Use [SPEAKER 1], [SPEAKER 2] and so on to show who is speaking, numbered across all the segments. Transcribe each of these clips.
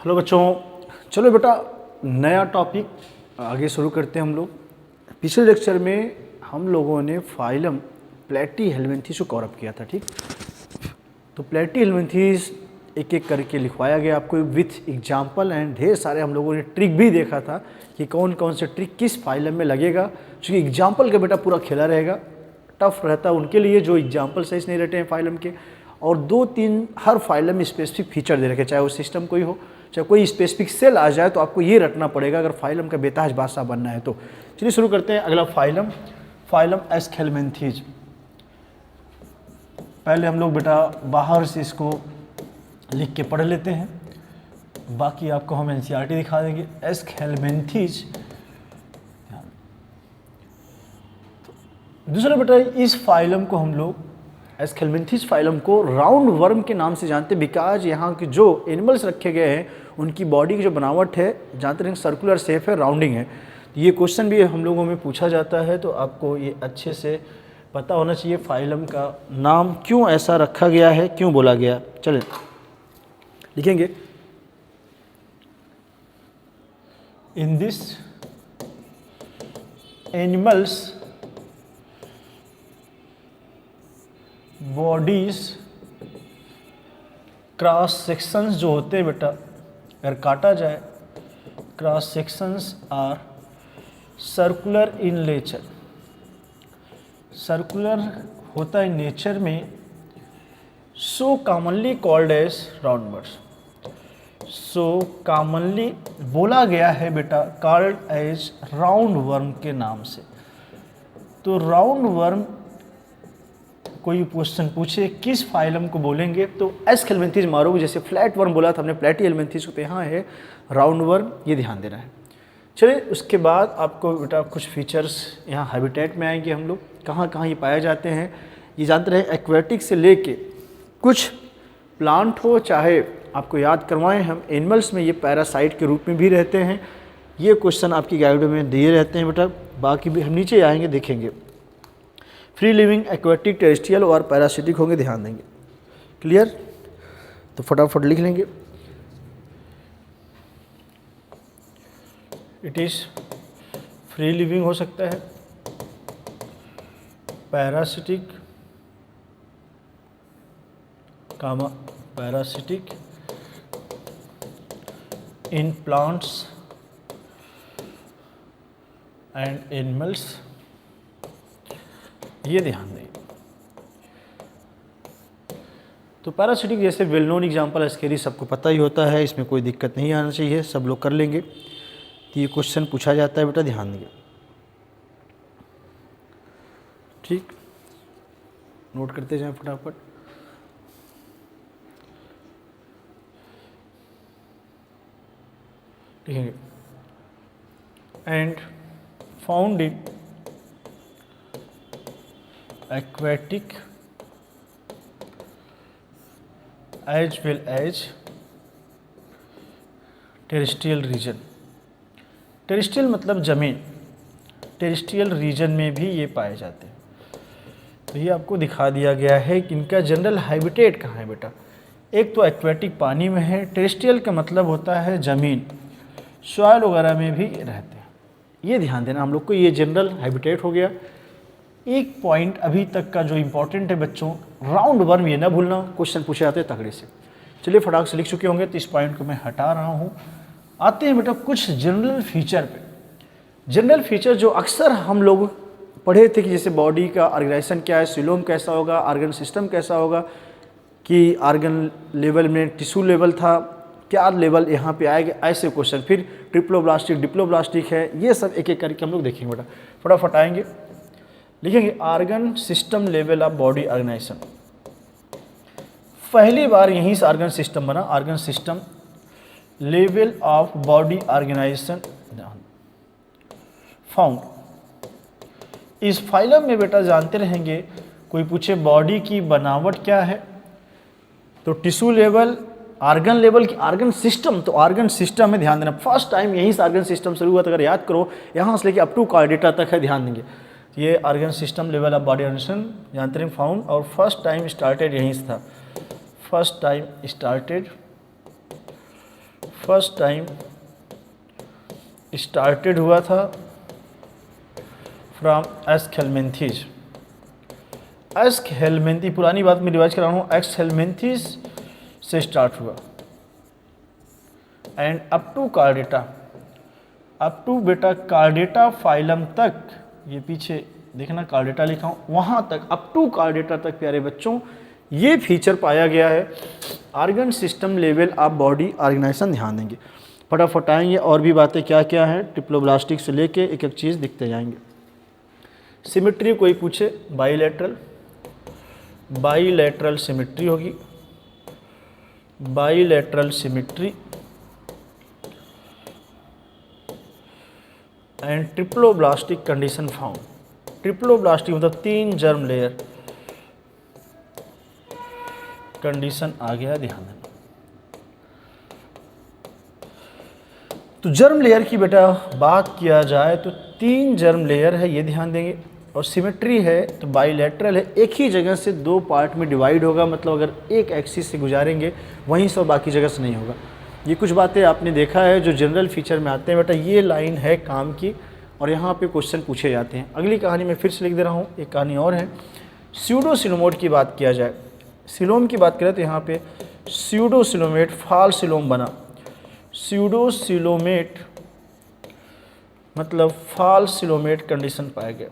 [SPEAKER 1] Hello बच्चों, चलो बेटा नया टॉपिक आगे शुरू करते हैं हम लोग। पिछले लेक्चर में हम लोगों ने फाइलम प्लेटीहेल्मिन्थेस को कवर अप किया था, ठीक। तो प्लेटीहेल्मिन्थेस एक एक करके लिखवाया गया आपको विथ एग्जाम्पल एंड ढेर सारे हम लोगों ने ट्रिक भी देखा था कि कौन कौन से ट्रिक किस फाइलम में लगेगा। क्योंकि एग्जाम्पल का बेटा पूरा खेला रहेगा, टफ रहता है उनके लिए जो एग्जाम्पल सही नहीं रहते हैं फाइलम के। और 2-3 हर फाइलम में स्पेसिफिक फीचर दे रखे, चाहे वो सिस्टम कोई हो, चाहे कोई स्पेसिफिक सेल आ जाए, तो आपको ये रटना पड़ेगा अगर फाइलम का बेताज बादशाह बनना है तो। चलिए शुरू करते हैं। अगला फाइलम एस्केल्मेंथीज। पहले हम लोग बेटा बाहर से इसको लिख के पढ़ लेते हैं, बाकी आपको हम एनसीईआरटी दिखा देंगे। एस्केल्मेंथीज। दूसरा बेटा इस फाइलम को हम लोग एस्केल्मेंथेस फाइलम को राउंड वर्म के नाम से जानते हैं, बिकॉज यहाँ के जो एनिमल्स रखे गए हैं उनकी बॉडी की जो बनावट है जानते हैं सर्कुलर शेप है, राउंडिंग है। ये क्वेश्चन भी हम लोगों में पूछा जाता है, तो आपको ये अच्छे से पता होना चाहिए फाइलम का नाम क्यों ऐसा रखा गया है, क्यों बोला गया। चलिए लिखेंगे, in this animals bodies cross sections जो होते हैं बेटा, अगर काटा जाए, cross sections are circular in nature. Circular होता है नेचर में, so commonly called as round worms. So commonly बोला गया है बेटा कॉल्ड एज राउंड वर्म के नाम से। तो राउंड वर्म कोई क्वेश्चन पूछे किस फाइलम को बोलेंगे तो एस्केल्मेंथेस मारोगे। जैसे फ्लैट वर्म बोला था हमने प्लेटीहेल्मिन्थेस को, तो यहाँ है राउंड वर्म, ये ध्यान देना है। चलिए उसके बाद आपको बेटा कुछ फीचर्स यहाँ हैबिटेट में आएंगे। हम लोग कहाँ कहाँ ये पाए जाते हैं ये जानते रहे। एक्वेटिक से लेके कुछ प्लांट हो, चाहे आपको याद करवाएं हम एनिमल्स में ये पैरासाइट के रूप में भी रहते हैं। ये क्वेश्चन आपकी गाइड में दिए रहते हैं बेटा, बाकी भी हम नीचे आएंगे देखेंगे। फ्री लिविंग, एक्वेटिक, टेरेस्ट्रियल और पैरासिटिक होंगे, ध्यान देंगे। क्लियर? तो फटाफट लिख लेंगे। इट इज़ फ्री लिविंग हो सकता है, parasitic comma parasitic in plants and animals, ये ध्यान दें। तो पैरासिटिक जैसे वेल नोन एग्जाम्पल एस्केरी सबको पता ही होता है, इसमें कोई दिक्कत नहीं आना चाहिए, सब लोग कर लेंगे। तो ये क्वेश्चन पूछा जाता है बेटा, ध्यान देंगे। ठीक, नोट करते जाएं फटाफट। लिखेंगे and found in aquatic as well as terrestrial region। Terrestrial मतलब जमीन, टेरेस्ट्रियल रीजन में भी ये पाए जाते हैं। तो ये आपको दिखा दिया गया है कि इनका जनरल हैबिटेट कहाँ है बेटा। एक तो एक्वेटिक पानी में है, टेरेस्ट्रियल का मतलब होता है ज़मीन, सॉइल वगैरह में भी रहते हैं। ये ध्यान देना हम लोग को, ये जनरल हैबिटेट हो गया। एक पॉइंट अभी तक का जो इम्पोर्टेंट है बच्चों, राउंड वर्म, ये ना भूलना, क्वेश्चन पूछे जाते हैं तगड़े से। चलिए फटाक से लिख चुके होंगे, तो इस पॉइंट को मैं हटा रहा हूँ। आते हैं बेटा कुछ जनरल फीचर पे। जनरल फीचर जो अक्सर हम लोग पढ़े थे कि जैसे बॉडी का ऑर्गेनाइजेशन क्या है, सिलोम कैसा होगा, ऑर्गन सिस्टम कैसा होगा, कि ऑर्गन लेवल में टिश्यू लेवल था, क्या लेवल यहाँ पे आएगा, ऐसे क्वेश्चन। फिर ट्रिप्लोब्लास्टिक, डिप्लोब्लास्टिक है, ये सब एक एक करके हम लोग देखेंगे बेटा। फटाफट आएंगे, लिखेंगे organ system level of body organisation. पहली बार यहीं से ऑर्गन सिस्टम बना, organ system level of body organisation found. इस फाइलम में बेटा जानते रहेंगे, कोई पूछे बॉडी की बनावट क्या है, तो टिश्यू लेवल, ऑर्गन लेवल की, ऑर्गन सिस्टम, तो ऑर्गन सिस्टम में ध्यान देना। फर्स्ट टाइम यहीं से ऑर्गन सिस्टम शुरू हुआ था, अगर याद करो, यहाँ से लेके अप टू कार्डिटा तक है, ध्यान देंगे। ये organ system level of body organisation जानते हैं फाउंड, और फर्स्ट टाइम स्टार्टेड यहीं से था। First time started first time started हुआ था फ्रॉम एस्केलमेंथीज। एस्केलमेंथी, पुरानी बात मैं रिवाइज करा रहा हूँ, एस्केलमेंथीज से स्टार्ट हुआ and up to chordata, up to बेटा कार्डेटा फाइलम तक, ये पीछे देखना कार्डेटा लिखा हूँ, वहाँ तक अप टू कार्डेटा तक प्यारे बच्चों ये फीचर पाया गया है। ऑर्गन सिस्टम लेवल आप बॉडी ऑर्गेनाइजेशन ध्यान देंगे, फटाफट आएंगे और भी बातें क्या क्या हैं, ट्रिप्लोब्लास्टिक से लेके एक एक चीज़ दिखते जाएंगे। सिमेट्री कोई पूछे, बाईलैटरल, बाईलैटरल सिमेट्री होगी, bilateral symmetry and triploblastic condition found. Triploblastic मतलब 3 जर्म लेयर कंडीशन आ गया, ध्यान देना। तो जर्म लेयर की बेटा बात किया जाए तो 3 जर्म लेयर है, ये ध्यान देंगे, और सिमेट्री है तो बाईलैटरल है, एक ही जगह से 2 पार्ट में डिवाइड होगा, मतलब अगर एक एक्सिस से गुजारेंगे वहीं से बाकी जगह से नहीं होगा। ये कुछ बातें आपने देखा है जो जनरल फीचर में आते हैं बेटा, ये लाइन है काम की और यहाँ पे क्वेश्चन पूछे जाते हैं। अगली कहानी में फिर से लिख दे रहा हूँ, एक कहानी और है। स्यूडोसिलोमेट की बात किया जाए, सिलोम की बात करें तो यहाँ पे स्यूडोसिलोमेट फाल्स सिलोम बना, स्यूडोसिलोमेट मतलब फाल्स सिलोमेट कंडीशन पाया गया।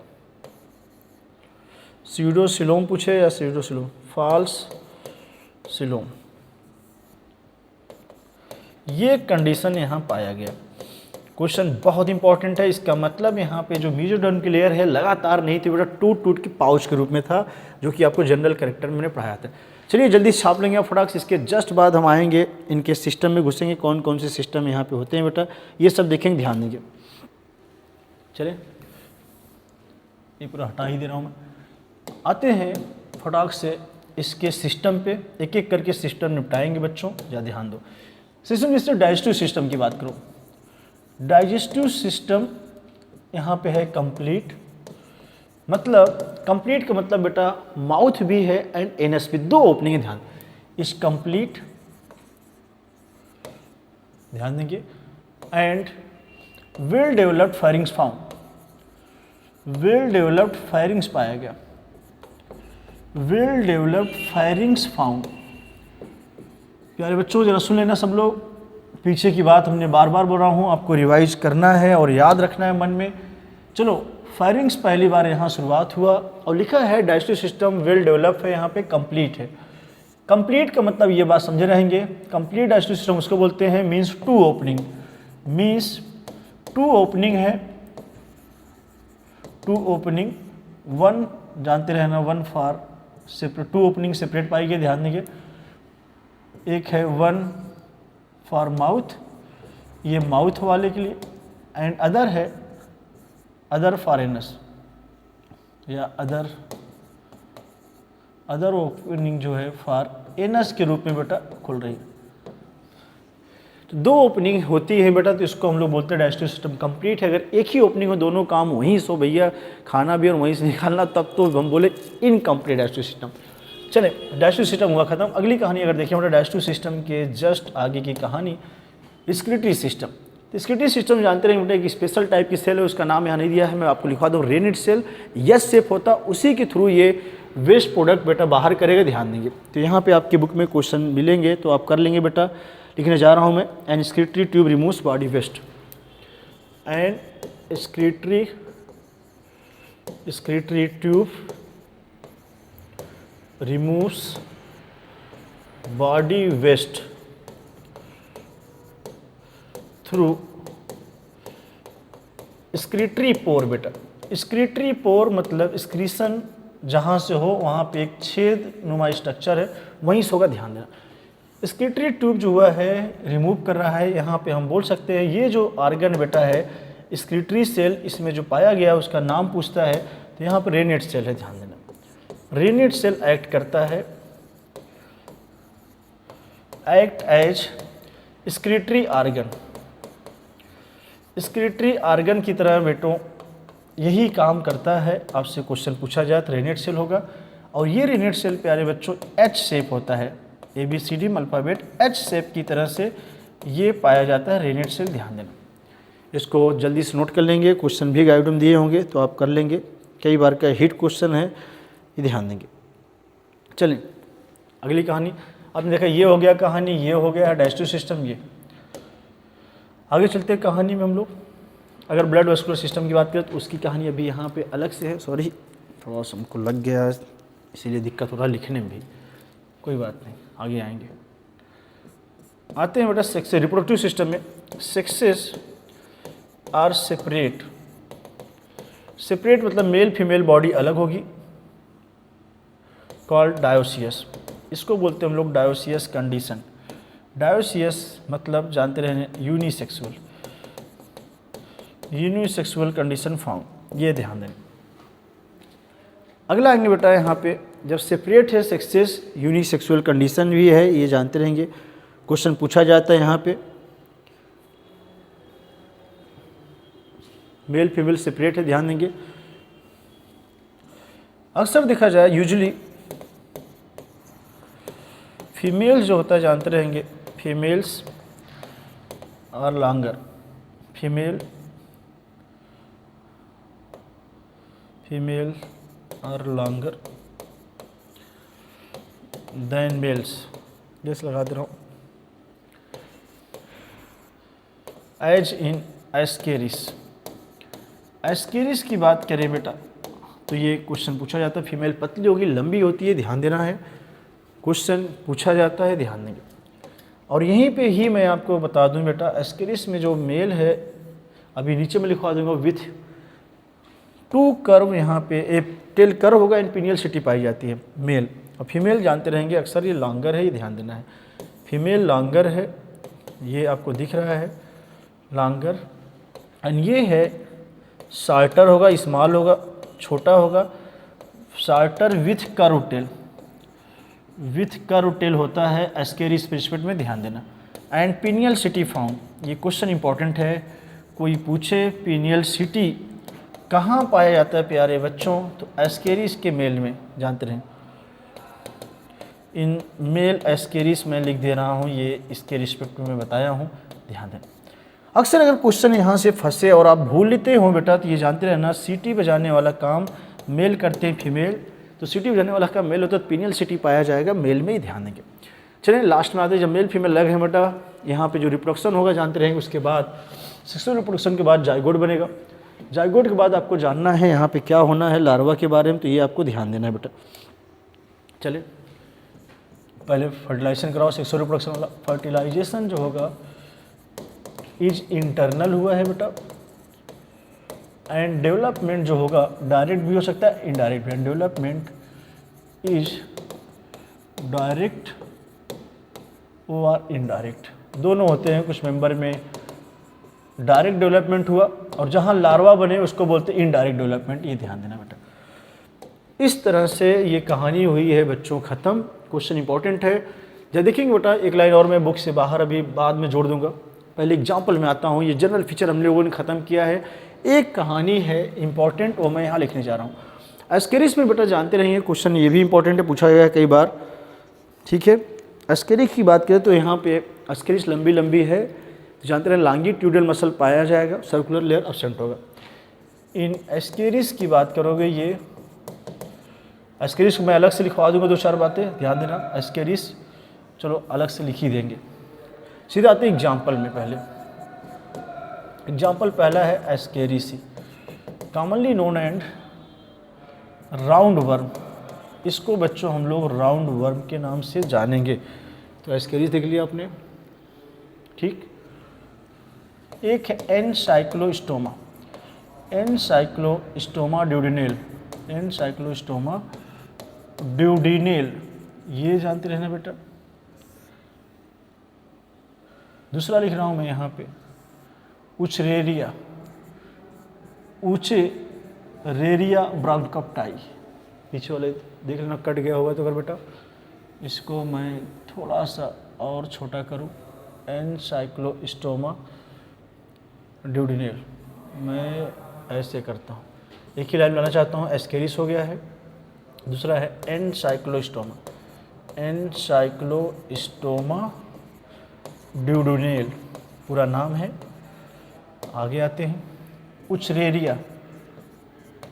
[SPEAKER 1] स्यूडोसिलोम पूछे या स्यूडोसिलोम, फाल्स सिलोम, ये कंडीशन यहाँ पाया गया। क्वेश्चन बहुत इंपॉर्टेंट है, इसका मतलब यहाँ पे जो मेसोडर्म की लेयर है लगातार नहीं थी बेटा, टूट टूट के पाउच के रूप में था, जो कि आपको जनरल कैरेक्टर में मैंने पढ़ाया था। चलिए जल्दी छाप लेंगे आप फटाक से, इसके जस्ट बाद हम आएंगे इनके सिस्टम में घुसेंगे, कौन कौन से सिस्टम यहाँ पे होते हैं बेटा, ये सब देखेंगे, ध्यान देंगे। चलिए ये पूरा हटा ही दे रहा हूँ मैं, आते हैं फटाक से इसके सिस्टम पे, एक एक करके सिस्टम निपटाएंगे बच्चों, या ध्यान दो। सिस्टम जैसे डाइजेस्टिव सिस्टम की बात करो, डाइजेस्टिव सिस्टम यहाँ पे है कंप्लीट, मतलब कंप्लीट का मतलब बेटा माउथ भी है एंड एनस भी, 2 ओपनिंग है, ध्यान इस कंप्लीट, ध्यान देंगे, and well developed firings found, well developed firings पाया गया, वेल डेवलप्ड फायरिंग्स फाउंड। प्यारे बच्चों जरा सुन लेना सब लोग, पीछे की बात हमने बार बार बोल रहा हूँ, आपको रिवाइज करना है और याद रखना है मन में। चलो फायरिंग्स पहली बार यहाँ शुरुआत हुआ और लिखा है डाइजेस्टिव सिस्टम वेल डेवलप है, यहाँ पे कंप्लीट है। कंप्लीट का मतलब ये बात समझे रहेंगे, कंप्लीट डाइजेस्टिव सिस्टम उसको बोलते हैं मीन्स 2 ओपनिंग, मीन्स 2 ओपनिंग है, 2 ओपनिंग, 1 जानते रहना, 1 फॉर सेपरेट, 2 ओपनिंग सेपरेट पाई गई, ध्यान देंगे। एक है 1 फॉर माउथ, ये माउथ वाले के लिए, एंड अदर है अदर फॉर एनस, या अदर ओपनिंग जो है फॉर एनस के रूप में बेटा खुल रही है। तो 2 ओपनिंग होती है बेटा, तो इसको हम लोग बोलते हैं डाइजेस्टिव सिस्टम कंप्लीट है। अगर एक ही ओपनिंग हो, दोनों काम वहीं से हो भैया, खाना भी और वहीं से निकालना, तब तो हम बोले इनकम्प्लीट डाइजेस्टिव सिस्टम। चले डाइजेस्टिव सिस्टम हुआ खत्म। अगली कहानी अगर देखें बेटा, डाइजेस्टिव सिस्टम के जस्ट आगे की कहानी स्क्रीटरी सिस्टम। तो स्क्रीटरी सिस्टम जानते रहे बेटा, एक स्पेशल टाइप की सेल है, उसका नाम यहाँ नहीं दिया है, मैं आपको लिखवा दूँ, रेनिड सेल, यस शेप होता, उसी के थ्रू ये वेस्ट प्रोडक्ट बेटा बाहर करेगा, ध्यान देंगे। तो यहाँ पे आपकी बुक में क्वेश्चन मिलेंगे तो आप कर लेंगे बेटा, लिखने जा रहा हूँ मैं। And excretory tube removes body waste, and excretory tube removes body waste through excretory pore बेटा। स्क्रीटरी पोर मतलब स्क्रीशन जहाँ से हो वहाँ पे एक छेद नुमा स्ट्रक्चर है, वहीं से होगा, ध्यान देना। स्क्रीटरी ट्यूब जो हुआ है रिमूव कर रहा है, यहाँ पे हम बोल सकते हैं ये जो ऑर्गन बेटा है स्क्रीटरी सेल, इसमें जो पाया गया उसका नाम पूछता है, तो यहाँ पे रेनिड सेल है, ध्यान देना। रेनिड सेल एक्ट करता है, act as secretory organ, secretory organ की तरह बेटों यही काम करता है। आपसे क्वेश्चन पूछा जाए तो रेनिड सेल होगा, और ये रेनिड सेल प्यारे बच्चों एच शेप होता है, ABCD अल्फ़ाबेट एच शेप की तरह से ये पाया जाता है रेनेट सेल, ध्यान देना। इसको जल्दी से नोट कर लेंगे, क्वेश्चन भी गाइड में दिए होंगे तो आप कर लेंगे, कई बार का हिट क्वेश्चन है, ये ध्यान देंगे। चलें अगली कहानी, आपने देखा ये हो गया कहानी, ये हो गया डाइजेस्टिव सिस्टम। ये आगे चलते हैं कहानी में हम लोग। अगर ब्लड वेस्कुलर सिस्टम की बात करें तो उसकी कहानी अभी यहाँ पे अलग से है। सॉरी थोड़ा सा हमको लग गया इसीलिए दिक्कत हो रहा लिखने में भी, कोई बात नहीं, आगे आएंगे। आते हैं बेटा सेक्स रिप्रोडक्टिव सिस्टम में। सेक्सेस आर सेपरेट, सेपरेट मतलब मेल फीमेल बॉडी अलग होगी, कॉल्ड डायोसियस। इसको बोलते हैं हम लोग डायोसियस कंडीशन। डायोसियस मतलब जानते रहे यूनिसेक्सुअल, यूनिसेक्सुअल कंडीशन फाउंड, ये ध्यान दें। अगला आएंगे बेटा यहाँ पे, जब सेपरेट है सेक्सेस, यूनिसेक्सुअल कंडीशन भी है, ये जानते रहेंगे, क्वेश्चन पूछा जाता है यहाँ पे। मेल फीमेल सेपरेट है, ध्यान देंगे। अक्सर देखा जाए यूजुअली फीमेल जो होता है जानते रहेंगे, females are longer, female are longer than males, जैसे लगा दे रहा हूँ, एज इन एस्केरिस। एस्केरिस की बात करें बेटा तो ये क्वेश्चन पूछा जाता है, फीमेल पतली होगी, लंबी होती है, ध्यान देना है, क्वेश्चन पूछा जाता है, ध्यान देंगे। और यहीं पे ही मैं आपको बता दूं बेटा, एस्केरिस में जो मेल है, अभी नीचे में लिखवा दूंगा, विथ टू कर्व, यहाँ पे एक टेल कर्व होगा, इन पिनियल सिटी पाई जाती है मेल। और फीमेल जानते रहेंगे अक्सर ये लॉन्गर है, ये ध्यान देना है, फीमेल लॉन्गर है, ये आपको दिख रहा है लॉन्गर। एंड ये है शार्टर होगा, स्मॉल होगा, छोटा होगा, shorter with curve tail, with curve tail होता है एस्केरिस स्पेसिफिक में, ध्यान देना। एंड पिनियल सिटी फाउंड, ये क्वेश्चन इंपॉर्टेंट है, कोई पूछे पिनियल सिटी कहाँ पाया जाता है प्यारे बच्चों, तो एस्केरिस के मेल में, जानते रहें। इन मेल एस्केरिस में लिख दे रहा हूँ, ये इसके रिस्पेक्ट में बताया हूँ, ध्यान दें। अक्सर अगर क्वेश्चन यहाँ से फंसे और आप भूल लेते हो बेटा तो ये जानते रहना, सीटी बजाने वाला काम मेल करते हैं फीमेल, तो सीटी बजाने वाला काम मेल होता है, तो पिनियल सिटी पाया जाएगा मेल में ही, ध्यान देंगे। चलिए लास्ट में आते हैं, जब मेल फीमेल लग है बेटा, यहाँ पे जो रिप्रोडक्शन होगा जानते रहेंगे, उसके बाद सेक्सुअल रिप्रोडक्शन के बाद जाइगोट बनेगा। जाइगोट के बाद आपको जानना है यहाँ पे क्या होना है लार्वा के बारे में, तो ये आपको ध्यान देना है बेटा। चलिए पहले फर्टिलाइजेशन कराओ, सेक्सुअल रिप्रोडक्शन वाला। फर्टिलाइजेशन जो होगा इज इंटरनल हुआ है बेटा, एंड डेवलपमेंट जो होगा डायरेक्ट भी हो सकता है, इनडायरेक्ट भी। डेवलपमेंट इज डायरेक्ट और इनडायरेक्ट, दोनों होते हैं। कुछ मेंबर में डायरेक्ट डेवलपमेंट हुआ और जहां लार्वा बने उसको बोलते हैं इनडायरेक्ट डेवलपमेंट, ये ध्यान देना बेटा। इस तरह से ये कहानी हुई है बच्चों ख़त्म। क्वेश्चन इंपॉर्टेंट है, जब देखेंगे बेटा एक लाइन और मैं बुक से बाहर अभी बाद में जोड़ दूंगा, पहले एग्जाम्पल में आता हूँ। ये जनरल फीचर हम लोगों ने ख़त्म किया है, एक कहानी है इंपॉर्टेंट, वो मैं यहाँ लिखने जा रहा हूँ। एस्केरिस में बेटा जानते रहेंगे, क्वेश्चन ये भी इंपॉर्टेंट है, पूछा गया है कई बार, ठीक है। एस्केरिस की बात करें तो यहाँ पे एस्केरिस लंबी लंबी है, जानते रहे लॉन्गिट्यूडल मसल पाया जाएगा, सर्कुलर लेयर एब्सेंट होगा। इन एस्केरिस की बात करोगे, ये एस्केरिस को मैं अलग से लिखवा दूंगा, दो चार बातें ध्यान देना। एस्केरिस चलो अलग से लिख ही देंगे। सीधे आते हैं एग्जाम्पल में। पहले एग्जाम्पल पहला है ascaris, commonly known and round worm. इसको बच्चों हम लोग राउंड वर्म के नाम से जानेंगे। तो एस्केरिस देख लिया आपने, ठीक। एक है एनसाइक्लोस्टोमा, एनसाइक्लोस्टोमा ड्यूडिनेल, एनसाइक्लोस्टोमा ड्यूडिनेल, ये जानते रहना बेटा। दूसरा लिख रहा हूँ मैं यहाँ पे उचरेरिया, उचेरेरिया ब्रांकोप्टाई, पीछे वाले देख लेना कट गया होगा तो अगर बेटा, इसको मैं थोड़ा सा और छोटा करूँ, एनसाइक्लोस्टोमा ड्यूडिनेल, मैं ऐसे करता हूँ, एक ही लाइन लाना चाहता हूँ। एस्केरिस हो गया है, दूसरा है एनसाइक्लोस्टोमा, एनसाइक्लोस्टोमा ड्यूडेनेल पूरा नाम है। आगे आते हैं, उचरेरिया,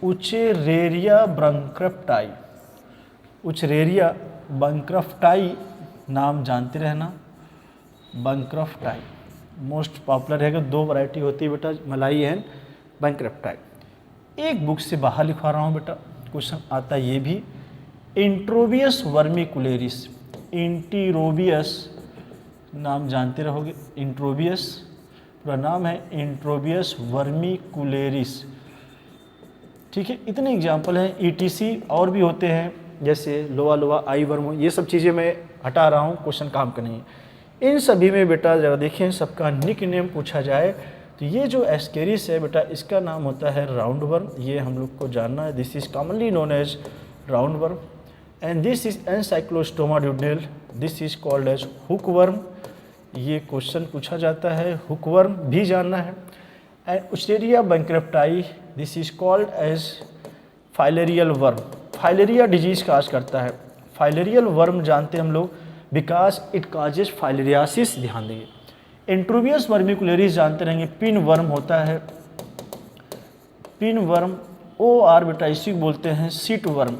[SPEAKER 1] उचेरेरिया बैंक्रप्टाई, उचरेरिया बैंक्रप्टाई नाम जानते रहना। बैंक्रप्टाई मोस्ट पॉपुलर है कि 2 वैरायटी होती है बेटा, मलाई एंड बैंक्रप्टाई। एक बुक से बाहर लिखवा रहा हूँ बेटा, क्वेश्चन आता है ये भी। इंट्रोबियस वर्मिकुलेरिस, इंटीरोबियस नाम जानते रहोगे, इंट्रोबियस पूरा नाम है इंट्रोबियस वर्मिकुलेरिस। ठीक है, इतने एग्जाम्पल हैं। ईटीसी और भी होते हैं, जैसे लोआ लोआ आई वर्म, ये सब चीज़ें मैं हटा रहा हूँ, क्वेश्चन काम का नहीं है। इन सभी में बेटा ज़रा देखें, सबका निक नेम पूछा जाए तो ये जो एस्केरिस है बेटा, इसका नाम होता है राउंड वर्म, ये हम लोग को जानना है। This is commonly known as round worm and this is ancylostoma duodenale, this is called as hook worm. ये क्वेश्चन पूछा जाता है, हुक वर्म भी जानना है। And wuchereria bancrofti, this is called as filarial worm, filaria disease cause करता है। Filarial worm जानते हैं हम लोग, बिकॉज इट काजेज फाइलेरियासिस, ध्यान देंगे। इंट्रोबियस वर्मिकुलेरिस जानते रहेंगे, पिन वर्म होता है, पिन वर्म। OR बेटा इसी को बोलते हैं सीट वर्म,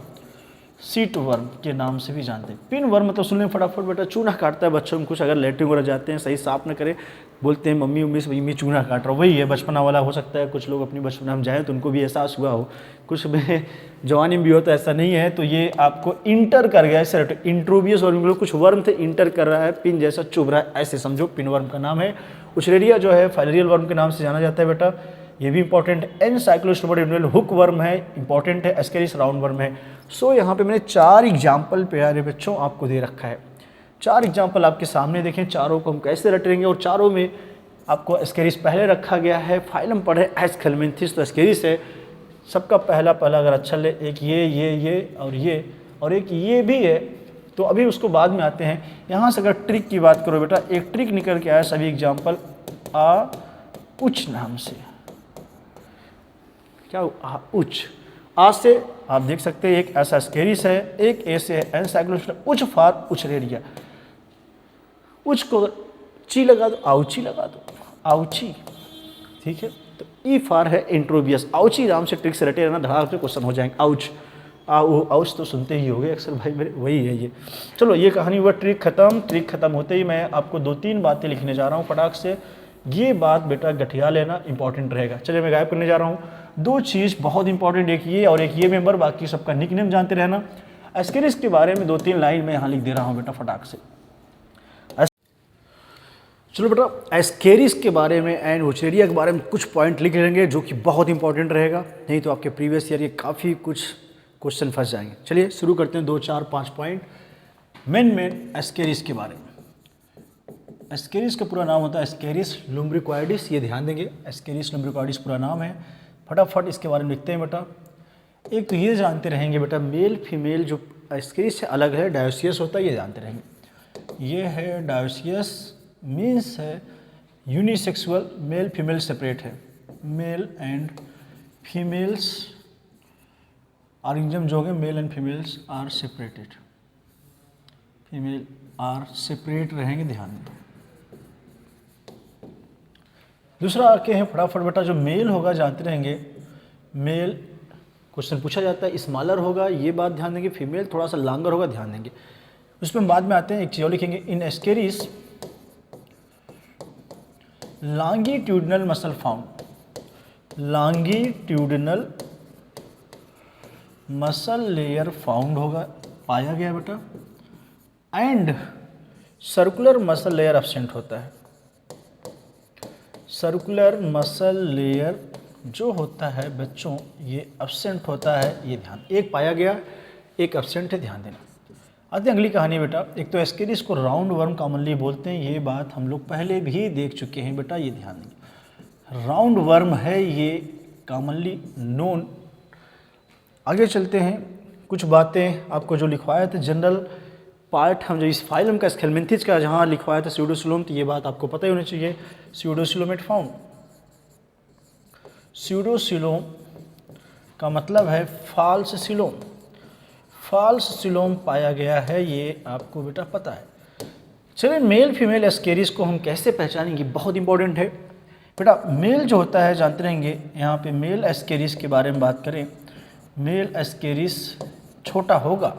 [SPEAKER 1] सीट वर्म के नाम से भी जानते हैं। पिन वर्म मतलब सुन लें फटाफट बेटा, चूना काटता है बच्चों में, कुछ अगर लेटरिन वगैरह जाते हैं सही साफ न करें, बोलते हैं मम्मी मम्मी से मम्मी चूना काट रहा, वही है बचपना वाला। हो सकता है कुछ लोग अपनी बचपना में जाएँ तो उनको भी एहसास हुआ हो, कुछ में जवानी में भी होता है, ऐसा नहीं है। तो ये आपको इंटर कर गया है, इंट्रोबियस वर्म, कुछ वर्म थे इंटर कर रहा है, पिन जैसा चुभ रहा है, ऐसे समझो पिन वर्म का नाम है। उचरेरिया जो है फाइलेरियल वर्म के नाम से जाना जाता है बेटा, ये भी इंपॉर्टेंट है। एनसाइक्लोस्टोमा ड्यूडेनेल हुक वर्म है, इंपॉर्टेंट है। एस्केरिस राउंड वर्म है। सो यहाँ पे मैंने 4 एग्जाम्पल प्यारे बच्चों आपको दे रखा है। 4 एग्जाम्पल आपके सामने देखें, चारों को हम कैसे रटेंगे, और चारों में आपको एस्केरिस पहले रखा गया है। फाइलम पढ़े एस्केलमेंथिस, तो एस्केरिस है सबका पहला अगर अच्छा ले, एक ये और एक ये भी है, तो अभी उसको बाद में आते हैं। यहाँ से अगर ट्रिक की बात करो बेटा, एक ट्रिक निकल के आया सभी एग्जाम्पल आ उच नाम से। क्या उच, आ से आप देख सकते हैं एक ऐसा एस्केरिस है, एक ए से एनसाइक्लोस्टोमा, उच फार उचरेरिया। उच को ची लगा दो, आउची लगा दो, आउची, ठीक है। तो ई फार है इंट्रोबियस, आउची नाम से ट्रिक से रटे रहना, धड़ाक से क्वेश्चन हो जाएंगे। आउच, आउच तो सुनते ही होंगे अक्सर भाई मेरे, वही है ये। चलो ये कहानी हुआ, ट्रिक खत्म। ट्रिक खत्म होते ही मैं आपको 2-3 बातें लिखने जा रहा हूँ फटाक से। ये बात बेटा गठिया लेना इंपॉर्टेंट रहेगा। चलिए मैं गायब करने जा रहा हूँ। 2 चीज़ बहुत इंपॉर्टेंट, एक ये और एक ये मेंबर, बाकी सबका निकनेम जानते रहना। एस्केरिस के बारे में 2-3 लाइन मैं यहाँ लिख दे रहा हूँ बेटा फटाक से। चलो बेटा एस्केरिस के बारे में एंड उचरेरिया के बारे में कुछ पॉइंट लिख लेंगे जो कि बहुत इंपॉर्टेंट रहेगा, नहीं तो आपके प्रीवियस ईयर ये काफ़ी कुछ क्वेश्चन फंस जाएंगे। चलिए शुरू करते हैं, 2, 4, 5 पॉइंट। मेन एस्केरिस के बारे में। एस्केरिस का पूरा नाम होता है एस्केरिस लुम्ब्रिकॉइडिस, ये ध्यान देंगे, एस्केरिस लुम्ब्रिकॉइडिस पूरा नाम है। फटाफट इसके बारे में लिखते हैं बेटा। एक तो ये जानते रहेंगे बेटा, मेल फीमेल जो एस्केरिस से अलग है, डायोसियस होता है, ये जानते रहेंगे। ये है डायोसियस, मीन्स है यूनिसेक्सुअल, मेल फीमेल सेपरेट है, मेल एंड फीमेल्स ऑर्गेनिज्म जो है male and females are separated, female are separate रहेंगे, ध्यान दो। दूसरा आके हैं फटाफट बेटा, जो मेल होगा जानते रहेंगे, मेल क्वेश्चन पूछा जाता है स्मॉलर होगा, ये बात ध्यान देंगे। फीमेल थोड़ा सा लॉन्गर होगा, ध्यान देंगे। उसमें बाद में आते हैं, एक चीज़ और लिखेंगे, in ascaris longitudinal muscle found, longitudinal muscle layer found होगा, पाया गया बेटा। And circular muscle layer absent होता है, सर्कुलर मसल लेयर जो होता है बच्चों ये एब्सेंट होता है, ये ध्यान, एक पाया गया एक एब्सेंट है, ध्यान देना। आते हैं अगली कहानी बेटा। एक तो एस्केरिस को राउंड वर्म कॉमनली बोलते हैं, ये बात हम लोग पहले भी देख चुके हैं बेटा, ये ध्यान देंगे। राउंड वर्म है ये कॉमनली नोन। आगे चलते हैं, कुछ बातें आपको जो लिखवाया था जनरल पार्ट, हम जो इस फाइलम का एस्केलमेंथिस का जहाँ लिखवाया था स्यूडोसिलोम, तो ये बात आपको पता ही होनी चाहिए। स्यूडोसिलोमेट फाउंड, स्यूडोसिलोम का मतलब है फॉल्स सिलोम, फॉल्स सिलोम पाया गया है, ये आपको बेटा पता है। चलिए मेल फीमेल एस्केरिस को हम कैसे पहचानेंगे, बहुत इंपॉर्टेंट है बेटा। मेल जो होता है जानते रहेंगे, यहाँ पे मेल एस्केरिस के बारे में बात करें, मेल एस्केरिस छोटा होगा,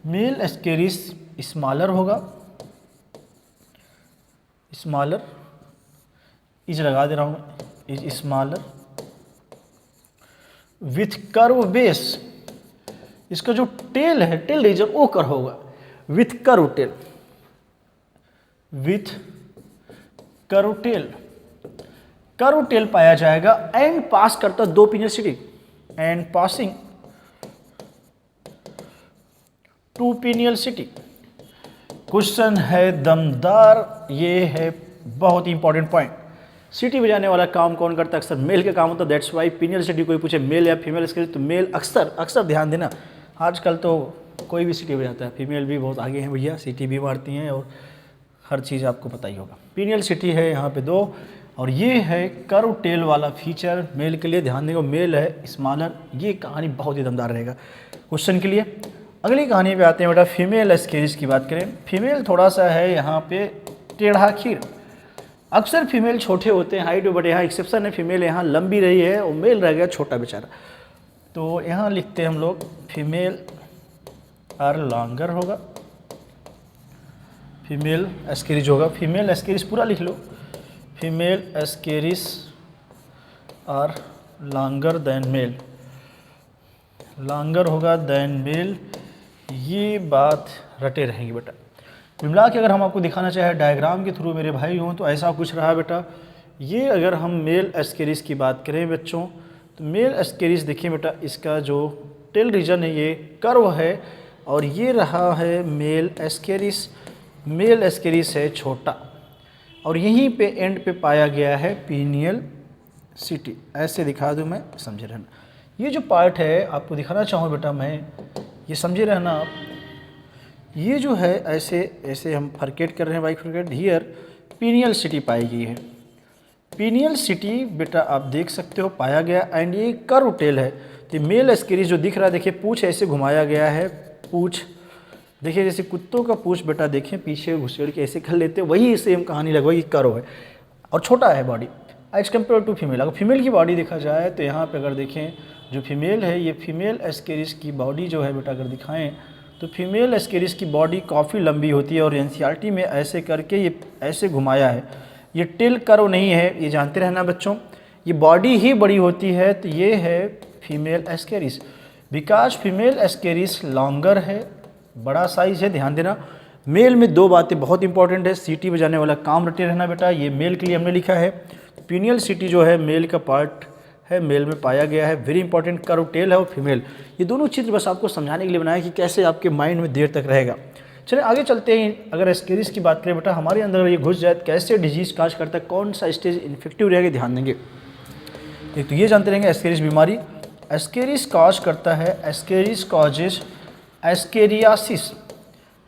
[SPEAKER 1] मेल एस्केरिस स्मॉलर होगा, स्मॉलर, इज लगा दे रहा हूँ मैं, is smaller with curve base. इसका जो टेल है, टेल रीजन वो कर होगा with curve tail, with curve tail, curve tail पाया जाएगा एंड पास करता दो penial setae, and passing two penial setae. Question है दमदार, ये है बहुत ही इंपॉर्टेंट पॉइंट। सीटी बजाने वाला काम कौन करता है? अक्सर मेल का काम होता है, दैट्स वाई पिनियल सिटी कोई पूछे मेल या फीमेल एस्केरिस तो मेल अक्सर ध्यान देना। आजकल तो कोई भी सीटी बजाता है, फीमेल भी बहुत आगे हैं भैया, सीटी भी मारती हैं और हर चीज़ आपको पता ही होगा। पिनियल सिटी है यहाँ पे 2 और ये है कर्व टेल वाला फीचर मेल के लिए, ध्यान देंगे मेल है स्मॉलर। ये कहानी बहुत ही दमदार रहेगा क्वेश्चन के लिए। अगली कहानी पे आते हैं बेटा, फीमेल एस्केरिस की बात करें। फीमेल थोड़ा सा है यहाँ पे टेढ़ा खीर, अक्सर फीमेल छोटे होते हैं हाइट में, बट यहाँ एक्सेप्शन है, फीमेल यहाँ लंबी रही है और मेल रह गया छोटा बेचारा। तो यहाँ लिखते हैं हम लोग फीमेल आर लॉन्गर होगा, फीमेल एस्केरिस होगा, फीमेल एस्केरिस पूरा लिख लो, female ascaris are longer than male, longer होगा देन मेल। ये बात रटे रहेंगी बेटा। मिला के अगर हम आपको दिखाना चाहे डायग्राम के थ्रू मेरे भाई हों तो ऐसा कुछ रहा बेटा। ये अगर हम मेल एस्केरिस की बात करें बच्चों, तो मेल एस्केरिस देखिए बेटा, इसका जो टेल रीजन है ये कर्व है और ये रहा है मेल एस्केरिस। मेल एस्केरिस है छोटा और यहीं पे एंड पे पाया गया है पीनियल सिटी। ऐसे दिखा दूँ मैं, समझे रहना। ये जो पार्ट है आपको दिखाना चाहूँ बेटा मैं, ये समझे रहना आप। ये जो है ऐसे ऐसे हम फरकेट कर रहे हैं, बाइफरकेट हियर, पीनियल सिटी पाई गई है। पीनियल सिटी बेटा आप देख सकते हो पाया गया एंड ये कर्व टेल है। तो मेल एस्केरिस जो दिख रहा है देखिए, पूछ ऐसे घुमाया गया है, पूछ देखिए जैसे कुत्तों का पूछ बेटा, देखें पीछे घुसेड़ के ऐसे कर लेते हैं, वही सेम कहानी लगभग कर्व है और छोटा है body as compare to female. अगर फीमेल की बॉडी देखा जाए तो यहाँ पे अगर देखें जो फीमेल है, ये फीमेल एस्केरिस की बॉडी जो है बेटा अगर दिखाएं तो फीमेल एस्केरिस की बॉडी काफ़ी लंबी होती है और एनसीईआरटी में ऐसे करके ये ऐसे घुमाया है। ये टेल कर्व नहीं है, ये जानते रहना बच्चों, ये बॉडी ही बड़ी होती है। तो ये है female Ascaris, because female Ascaris longer है, बड़ा साइज है, ध्यान देना। मेल में 2 बातें बहुत इंपॉर्टेंट है, सीटी बजाने वाला काम रटे रहना बेटा। ये मेल के लिए हमने लिखा है, पीनियल सिटी जो है मेल का पार्ट है, मेल में पाया गया है, वेरी इंपॉर्टेंट। कर्व टेल है और फीमेल, ये दोनों चित्र बस आपको समझाने के लिए बनाया कि कैसे आपके माइंड में देर तक रहेगा। चलिए आगे चलते हैं। अगर एस्केरिस की बात करें बेटा, हमारे अंदर ये घुस जाए कैसे डिजीज काज करता है, कौन सा स्टेज इन्फेक्टिव रहेगा, ध्यान देंगे। एक तो ये जानते रहेंगे एस्केरिस बीमारी, एस्केरिस काज करता है, एस्केरिस कॉजेज एस्केरियासिस,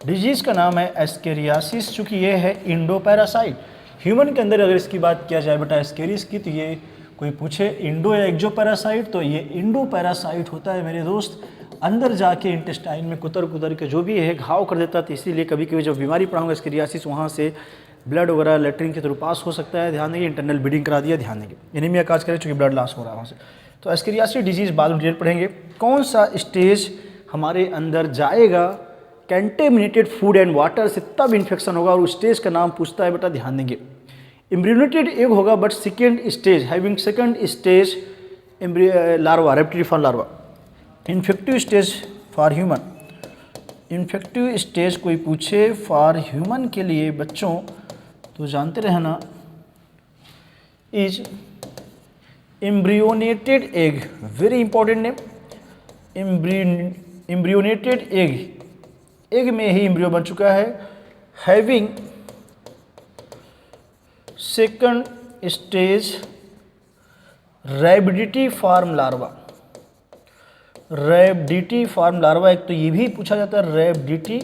[SPEAKER 1] डिजीज का नाम है एस्केरियासिस। चूँकि ये है इंडो पैरासाइट। ह्यूमन के अंदर अगर इसकी बात किया जाए बेटा एस्केरिस की, तो ये कोई पूछे इंडो या एक्जो पैरासाइट, तो ये इंडो पैरासाइट होता है मेरे दोस्त। अंदर जाके इंटेस्टाइन में कुतर के जो भी है घाव कर देता है। तो इसीलिए कभी कभी जब बीमारी पढ़ाऊंगा एस्केरियासिस, वहाँ से ब्लड वगैरह लेटरिन के थ्रू पास हो सकता है, ध्यान देंगे। इंटरनल ब्लीडिंग करा दिया, ध्यान देंगे। एनीमिया काज करे चूँकि ब्लड लॉस हो रहा है वहाँ से। तो एस्केरियासिस डिजीज़ बाद में डिटेल पढ़ेंगे। कौन सा स्टेज हमारे अंदर जाएगा, कंटेमिनेटेड फूड एंड वाटर से तब इन्फेक्शन होगा, और उस स्टेज का नाम पूछता है बेटा, ध्यान देंगे। इम्ब्रियोनेटेड एग होगा but second stage, having second stage larva, rhabditiform larva. Infective stage for human, infective stage कोई पूछे फॉर ह्यूमन के लिए बच्चों तो जानते रहना is embryonated egg, very important name. Embryonated egg, egg में ही एम्ब्रियो बन चुका है, having second stage rhabditiform larva, rhabditiform larva. एक तो ये भी पूछा जाता है रैबिडिटी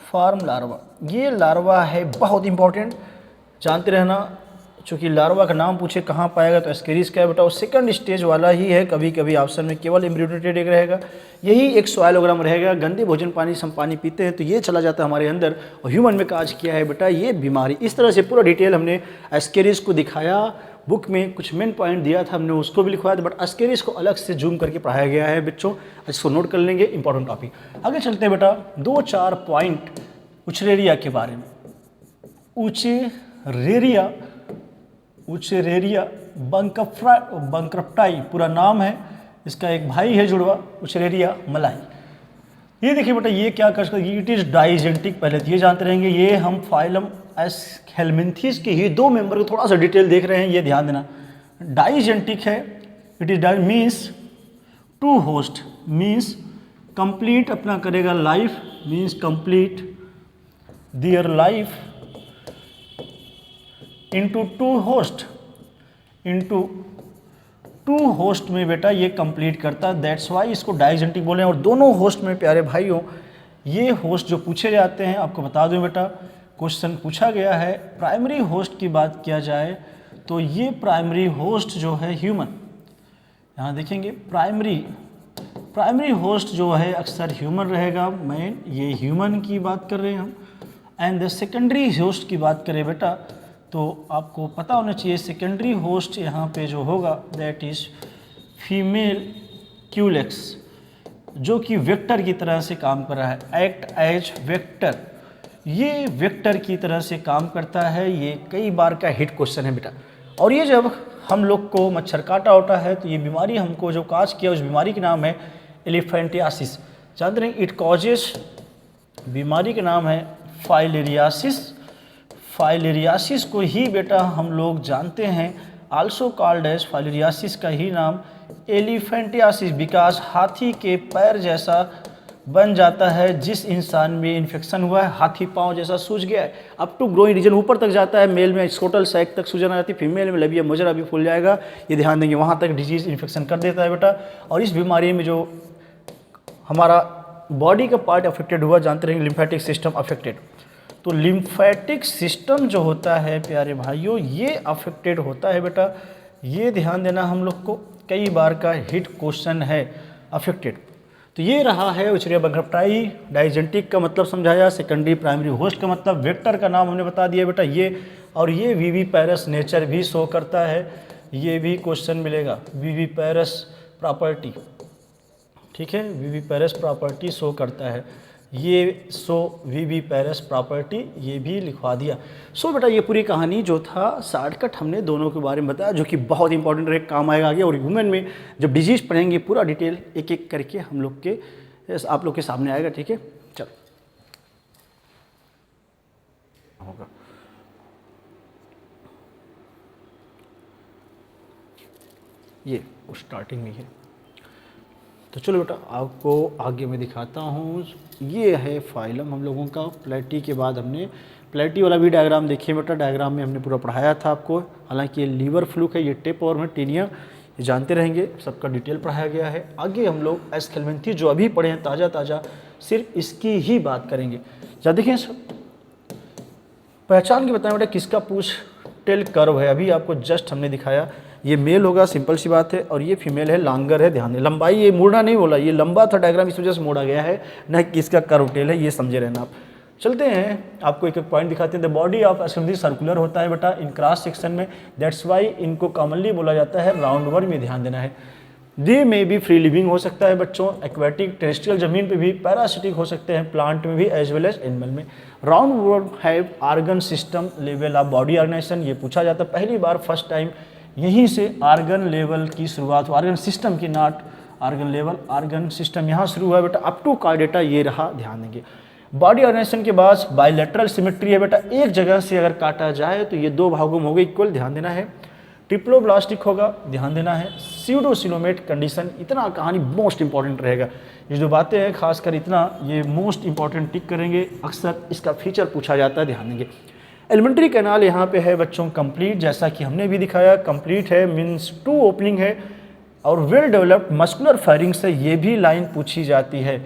[SPEAKER 1] फॉर्म लार्वा, ये लार्वा है बहुत इंपॉर्टेंट, जानते रहना। चूँकि लार्वा का नाम पूछे कहाँ पाएगा तो एस्केरिस का है बेटा, और सेकंड स्टेज वाला ही है। कभी कभी ऑप्शन में केवल इम्ब्रीयोनेटेड एग रहेगा, यही एक सॉइलोग्राम रहेगा। गंदे भोजन पानी से हम पानी पीते हैं तो ये चला जाता है हमारे अंदर, और ह्यूमन में काज किया है बेटा ये बीमारी। इस तरह से पूरा डिटेल हमने एस्केरिस को दिखाया। बुक में कुछ मेन पॉइंट दिया था, हमने उसको भी लिखवाया था, बट एस्केरिस को अलग से जूम करके पढ़ाया गया है बच्चों, इसको नोट कर लेंगे, इंपॉर्टेंट टॉपिक। आगे चलते हैं बेटा, 2-4 पॉइंट उचरेरिया के बारे में। उचरेरिया बंकरप्टाई पूरा नाम है, इसका एक भाई है जुड़वा उचरेरिया मलाई। ये देखिए बेटा ये क्या कर सकते, इट इज डाइजेंटिक, पहले तो ये जानते रहेंगे। ये हम फाइलम एस्केलमिंथीस के ही 2 मेंबर को थोड़ा सा डिटेल देख रहे हैं, ये ध्यान देना। डाइजेंटिक है, it is means two host, means complete अपना करेगा life, means complete their life into two host में बेटा ये कंप्लीट करता है, दैट्स वाई इसको डाइजेंटिक बोले हैं। और दोनों होस्ट में प्यारे भाइयों, ये होस्ट जो पूछे जाते हैं, आपको बता दूं बेटा क्वेश्चन पूछा गया है, प्राइमरी होस्ट की बात किया जाए तो ये प्राइमरी होस्ट जो है ह्यूमन, यहाँ देखेंगे प्राइमरी होस्ट जो है अक्सर ह्यूमन रहेगा, मेन ये ह्यूमन की बात कर रहे हैं हम। एंड द सेकेंडरी होस्ट की बात करें बेटा तो आपको पता होना चाहिए सेकेंडरी होस्ट यहाँ पे जो होगा दैट इज़ फीमेल क्यूलेक्स, जो कि वेक्टर की तरह से काम कर रहा है, एक्ट एज वेक्टर, ये वेक्टर की तरह से काम करता है। ये कई बार का हिट क्वेश्चन है बेटा। और ये जब हम लोग को मच्छर काटा होता है तो ये बीमारी हमको जो काज किया उस बीमारी का नाम है एलिफेंटियासिस, जानते हैं इट कॉजेस, बीमारी का नाम है फाइलेरियासिस को ही बेटा हम लोग जानते हैं, आल्सो कॉल्ड एज फाइलेरियासिस का ही नाम एलिफेंटियासिस, बिकॉज हाथी के पैर जैसा बन जाता है। जिस इंसान में इन्फेक्शन हुआ है हाथी पाँव जैसा सूज गया है, अप टू ग्रोइंग रीजन ऊपर तक जाता है, मेल में स्कोटल सैक तक सूजन आ जाती है, फीमेल में लबिया मुजरा भी फूल जाएगा, ये ध्यान देंगे, वहाँ तक डिजीज इन्फेक्शन कर देता है बेटा। और इस बीमारी में जो हमारा बॉडी का पार्ट अफेक्टेड हुआ, जानते रहेंगे लिम्फेटिक सिस्टम अफेक्टेड, तो लिम्फेटिक सिस्टम जो होता है प्यारे भाइयों ये अफेक्टेड होता है बेटा, ये ध्यान देना हम लोग को, कई बार का हिट क्वेश्चन है अफेक्टेड। तो ये रहा है उचरेरिया बंकरप्टाई। डाइजेंटिक का मतलब समझाया, सेकेंडरी प्राइमरी होस्ट का मतलब, वेक्टर का नाम हमने बता दिया बेटा ये, और ये विविपैरस नेचर भी शो करता है, ये भी क्वेश्चन मिलेगा, विविपैरस प्रॉपर्टी, ठीक है, विविपैरस प्रॉपर्टी शो करता है, ये विविपैरस प्रॉपर्टी ये भी लिखवा दिया। बेटा ये पूरी कहानी जो था शॉर्टकट हमने दोनों के बारे में बताया, जो कि बहुत इंपॉर्टेंट रहे, काम आएगा आगे। और ह्यूमन में जब डिजीज पढ़ेंगे पूरा डिटेल एक एक करके हम लोग के आप लोग के सामने आएगा, ठीक है। चलो होगा ये स्टार्टिंग में है, तो चलो बेटा आपको आगे मैं दिखाता हूँ। ये है फाइलम हम लोगों का, प्लेटी के बाद हमने प्लेटी वाला भी डायग्राम देखिए बेटा, डायग्राम में हमने पूरा पढ़ाया था आपको। हालांकि ये लीवर फ्लूक है, ये टेप और में टीनिया, ये जानते रहेंगे, सबका डिटेल पढ़ाया गया है। आगे हम लोग एस्केलमिंथीस जो अभी पढ़े हैं ताज़ा सिर्फ इसकी ही बात करेंगे। जा देखिए पहचान के बताएं बेटा किसका पूछ टेल कर्व है, अभी आपको जस्ट हमने दिखाया, ये मेल होगा, सिंपल सी बात है, और ये फीमेल है, लांगर है, ध्यान दें। लंबाई ये मुड़ना नहीं बोला, ये लंबा था डायग्राम इस वजह से मोड़ा गया है, न कि इसका कर्व टेल है, ये समझे रहना आप। चलते हैं आपको एक एक पॉइंट दिखाते हैं। द बॉडी ऑफ एस्केलमिंथीस सर्कुलर होता है बेटा इन क्रॉस सेक्शन में, दैट्स वाई इनको कॉमनली बोला जाता है राउंड वर्म, में ध्यान देना है। दे में भी फ्री लिविंग हो सकता है बच्चों, एक्वेटिक टेरेस्ट्रियल जमीन पे भी, पैरासिटिक हो सकते हैं प्लांट में भी एज वेल एज एनिमल में। Roundworm have organ system level of body organisation, ये पूछा जाता है पहली बार, फर्स्ट टाइम यहीं से ऑर्गन लेवल की शुरुआत हो, ऑर्गन सिस्टम की, not organ level, organ system यहाँ शुरू हुआ बेटा, अप टू कार्डेटा ये रहा, ध्यान देंगे। बॉडी ऑर्गेनाइजेशन के बाद बायलैटरल सिमेट्री है बेटा, एक जगह से अगर काटा जाए तो ये 2 भागों में हो गए इक्वल, ध्यान देना है। ट्रिप्लोब्लास्टिक होगा, ध्यान देना है। सीडोसिलोमेट कंडीशन, इतना कहानी मोस्ट इंपॉर्टेंट रहेगा, ये जो बातें हैं खासकर इतना ये मोस्ट इंपॉर्टेंट टिक करेंगे, अक्सर इसका फीचर पूछा जाता है, ध्यान देंगे। एलिमेंट्री कैनाल यहाँ पे है बच्चों कंप्लीट, जैसा कि हमने भी दिखाया कंप्लीट है, मीन्स 2 ओपनिंग है, और वेल डेवलप्ड मस्कुलर फायरिंग्स है, ये भी लाइन पूछी जाती है,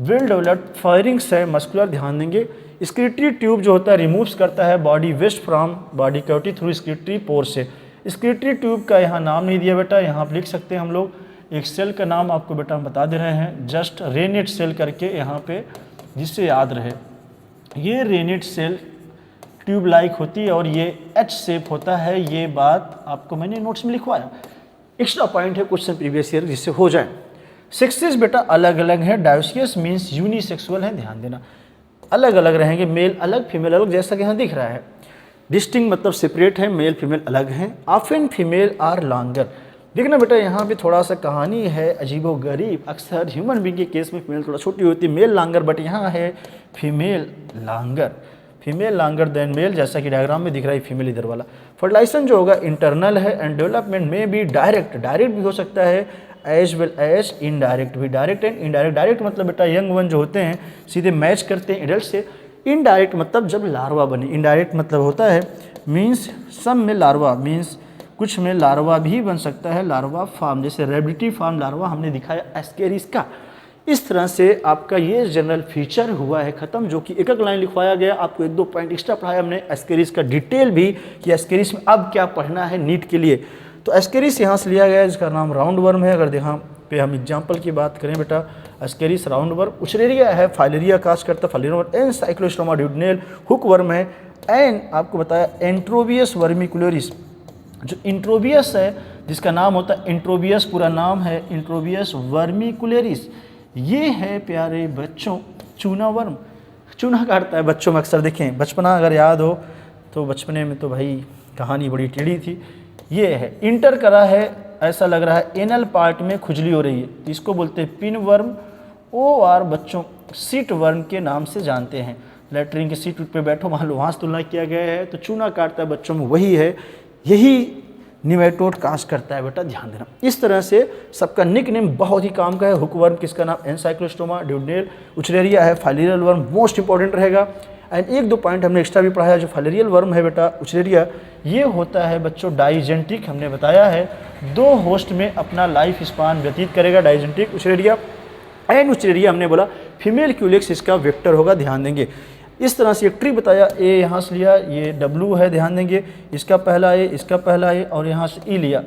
[SPEAKER 1] वेल डेवलप्ड फायरिंग्स है मस्कुलर, ध्यान देंगे। स्क्रिटरी ट्यूब जो होता है रिमूव्स करता है body waste from body cavity through excretory pore से। स्क्रिटरी ट्यूब का यहाँ नाम नहीं दिया बेटा, यहाँ आप लिख सकते हैं हम लोग, एक सेल का नाम आपको बेटा हम बता दे रहे हैं, जस्ट रेनेट सेल करके यहाँ पे, जिससे याद रहे। ये रेनेट सेल ट्यूब लाइक होती है और ये एच शेप होता है, ये बात आपको मैंने नोट्स में लिखवाया। एक्स्ट्रा पॉइंट है क्वेश्चन प्रीवियस ईयर जिससे हो जाए। सेक्सेस बेटा अलग अलग है, डायोसियस मीन्स यूनिसेक्सुअल है, ध्यान देना, अलग अलग रहेंगे, मेल अलग फीमेल अलग, जैसा कि यहाँ दिख रहा है। डिस्टिंक्ट मतलब सेपरेट है, मेल फीमेल अलग हैं। ऑफन फीमेल आर लॉन्गर, देखना बेटा यहाँ पे थोड़ा सा कहानी है अजीबो गरीब, अक्सर ह्यूमन बींग के केस में फीमेल थोड़ा छोटी होती है, मेल लॉन्गर, बट यहाँ है female longer, female longer than male, जैसा कि डायग्राम में दिख रहा है फीमेल इधर वाला। फर्टिलाइजेशन जो होगा इंटरनल है एंड डेवलपमेंट में भी डायरेक्ट, डायरेक्ट भी हो सकता है एज वेल एज इनडायरेक्ट भी। डायरेक्ट एंड इनडायरेक्ट, डायरेक्ट मतलब बेटा यंग वन जो होते हैं सीधे मैच करते हैं एडल्ट से, इनडायरेक्ट मतलब जब लार्वा बने। इनडायरेक्ट मतलब होता है मीन्स सम में लार्वा, मीन्स कुछ में लार्वा भी बन सकता है, लार्वा फार्म, जैसे रेबिडिटी फार्म लार्वा हमने दिखाया एस्केरिस का। इस तरह से आपका ये जनरल फीचर हुआ है ख़त्म, जो कि एक एक लाइन लिखवाया गया। आपको एक दो पॉइंट एक्स्ट्रा पढ़ाया हमने एस्केरिस का डिटेल भी, कि एस्केरिस में अब क्या पढ़ना है नीट के लिए। तो एस्केरिस यहाँ से लिया गया है, जिसका नाम राउंड वर्म है। अगर यहाँ पे हम एग्जाम्पल की बात करें बेटा, एस्केरिस राउंड वर्म, उचरेरिया है, फाइलेरिया कास्ट करता है, filaria worm, ancylostoma duodenale hook worm है, एन आपको बताया एंट्रोबियस वर्मिकुलरिस। जो इंट्रोबियस है, जिसका नाम होता है इंट्रोबियस, पूरा नाम है इंट्रोबियस वर्मिकुलरिस, ये है प्यारे बच्चों चूना वर्म। चूना काटता है बच्चों में, अक्सर देखें बचपना अगर याद हो तो बचपने में तो भाई कहानी बड़ी टेढ़ी थी। ये है इंटर करा है, ऐसा लग रहा है एनल पार्ट में खुजली हो रही है, तो इसको बोलते हैं पिन वर्म। ओ आर बच्चों सीट वर्म के नाम से जानते हैं। लेटरिन के सीट पे बैठो, मान लो वहाँ से तुलना किया गया है, तो चूना काटता है बच्चों में, वही है, यही निमेटोड कास्ट करता है बेटा, ध्यान देना। इस तरह से सबका निक नेम बहुत ही काम का है। हुकवर्म किसका नाम एनसाइक्लोस्टोमा ड्यूडनेल, उचरेरिया है, फाइलेरियल वर्म मोस्ट इंपॉर्टेंट रहेगा। एंड एक दो पॉइंट हमने एक्स्ट्रा भी पढ़ाया, जो फाइलेरियल वर्म है बेटा उचरेरिया, ये होता है बच्चों डाइजेंटिक, हमने बताया है 2 होस्ट में अपना लाइफ स्पान व्यतीत करेगा डाइजेंटिक उचरेरिया। एंड उचरेरिया हमने बोला फीमेल क्यूलेक्स इसका वेक्टर होगा, ध्यान देंगे। इस तरह से एक ट्री बताया, ए यहाँ से लिया, ये डब्लू है, ध्यान देंगे, इसका पहला ए, इसका पहला ए, और यहाँ से ई लिया।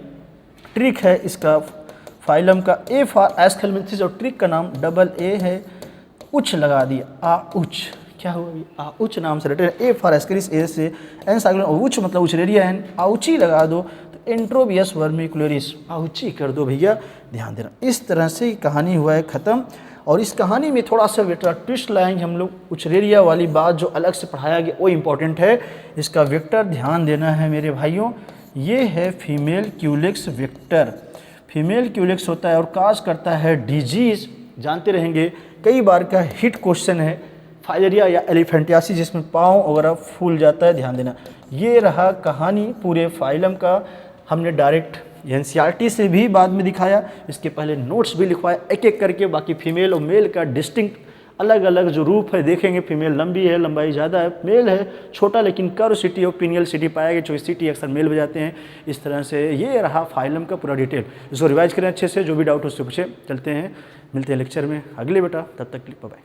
[SPEAKER 1] ट्रिक है इसका फाइलम का, ए फॉर एस्केलमेंथिस, और ट्रिक का नाम डबल ए है, उच्च लगा दिया, आ उच्च, क्या हुआ अभी, आ उच्च नाम से रिलेटेड, ए फॉर एस्केरिस, ए से एन साइक्लोन, उच्च मतलब उचरेरिया एन, आउची लगा दो तो एंट्रोबियस वर्मिकुलरिस, आउची कर दो भैया, ध्यान देना। इस तरह से कहानी हुआ है ख़त्म। और इस कहानी में थोड़ा सा बेटा ट्विस्ट लाएंगे हम लोग, उचरेरिया वाली बात जो अलग से पढ़ाया गया वो इंपॉर्टेंट है। इसका वेक्टर ध्यान देना है मेरे भाइयों, ये है female Culex vector. Female Culex होता है और काज करता है डिजीज़, जानते रहेंगे, कई बार का हिट क्वेश्चन है, फाइलेरिया या एलिफेंटियासिस, जिसमें पाँव वगैरह फूल जाता है, ध्यान देना। ये रहा कहानी पूरे फाइलम का, हमने डायरेक्ट एनसीईआरटी से भी बाद में दिखाया, इसके पहले नोट्स भी लिखवाया एक एक करके। बाकी फीमेल और मेल का डिस्टिंक्ट अलग अलग जो रूप है देखेंगे, फीमेल लंबी है, लंबाई ज़्यादा है, मेल है छोटा लेकिन कर्व सिटी और पिनियल सिटी पाया गया, चॉइस सिटी अक्सर मेल बजाते हैं। इस तरह से ये रहा फाइलम का पूरा डिटेल, इसको रिवाइज करें अच्छे से, जो भी डाउट उससे पूछे। चलते हैं, मिलते हैं लेक्चर में अगले बेटा, तब तक बाय बाय।